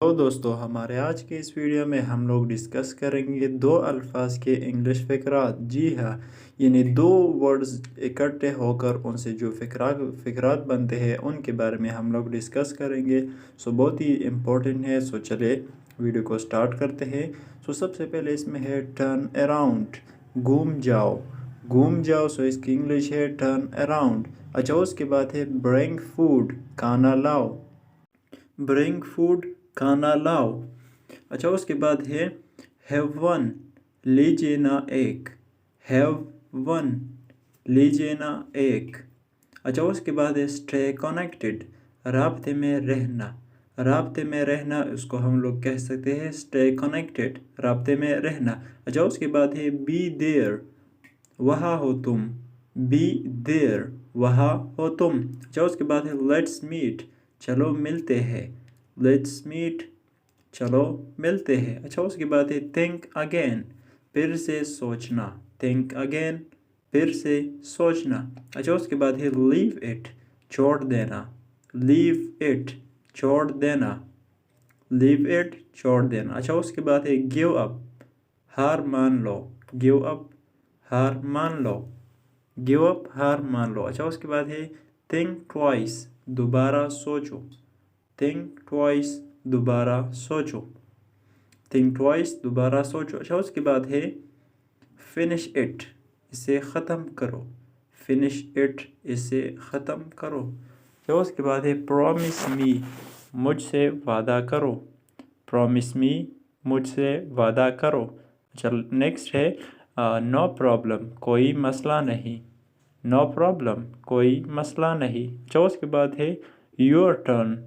तो दोस्तों हमारे आज के इस वीडियो में हम लोग डिस्कस करेंगे दो अल्फाज के इंग्लिश फ़िक्रात। जी हाँ, यानी दो वर्ड्स इकट्ठे होकर उनसे जो फ़िक्रात बनते हैं उनके बारे में हम लोग डिस्कस करेंगे। सो बहुत ही इम्पोर्टेंट है। सो चले वीडियो को स्टार्ट करते हैं। सो सबसे पहले इसमें है टर्न अराउंड, घूम जाओ। घूम जाओ सो इसकी इंग्लिश है टर्न अराउंड। अच्छा, उसके बाद है ब्रिंग फूड, खाना लाओ। ब्रिंग फूड, खाना लाओ। अच्छा, उसके बाद है हैव वन, लीजिए ना एक। हैव वन, लीजिए ना एक। अच्छा, उसके बाद है स्टे कनेक्टेड, राब्ते में रहना। राब्ते में रहना उसको हम लोग कह सकते हैं स्टे कनेक्टेड, राब्ते में रहना। अच्छा, उसके बाद है बी देयर, वहाँ हो तुम। बी देयर, वहाँ हो तुम। अच्छा, उसके बाद है लेट्स मीट, चलो मिलते हैं। लेट्स मीट, चलो मिलते हैं। अच्छा, उसके बाद है थिंक अगेन, फिर से सोचना। थिंक अगेन, फिर से सोचना। अच्छा, उसके बाद है लीव इट, छोड़ देना। लीव इट, छोड़ देना। लीव इट, छोड़ देना। अच्छा, उसके बाद है गिव अप, हार मान लो। गिव अप, हार मान लो। गिव अप, हार मान लो। अच्छा, उसके बाद है थिंक ट्वाइस, दोबारा सोचो। थिंक ट्वाइस, दोबारा सोचो। थिंक ट्वाइस, दोबारा सोचो। अच्छा, उसके बाद है फिनिश इट, इसे ख़त्म करो। फिनिश इट, इसे ख़त्म करो। अच्छा, उसके बाद है प्रॉमिस मी, मुझसे वादा करो। प्रॉमिस मी, मुझसे वादा करो। अच्छा, नेक्स्ट है नो प्रॉब्लम, कोई मसला नहीं। नो प्रॉब्लम, कोई मसला नहीं। अच्छा, उसके बाद है योर टर्न,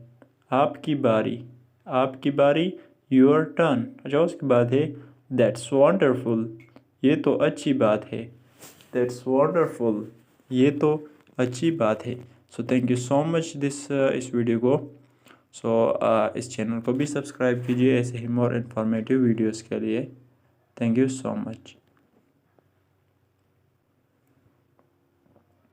आपकी बारी। आपकी बारी, योर टर्न। अच्छा, उसके बाद है दैट्स वंडरफुल, ये तो अच्छी बात है। दैट्स वंडरफुल, ये तो अच्छी बात है। So thank you so much इस वीडियो को। सो इस चैनल को भी सब्सक्राइब कीजिए ऐसे ही मोर इन्फॉर्मेटिव वीडियोस के लिए। Thank you so much.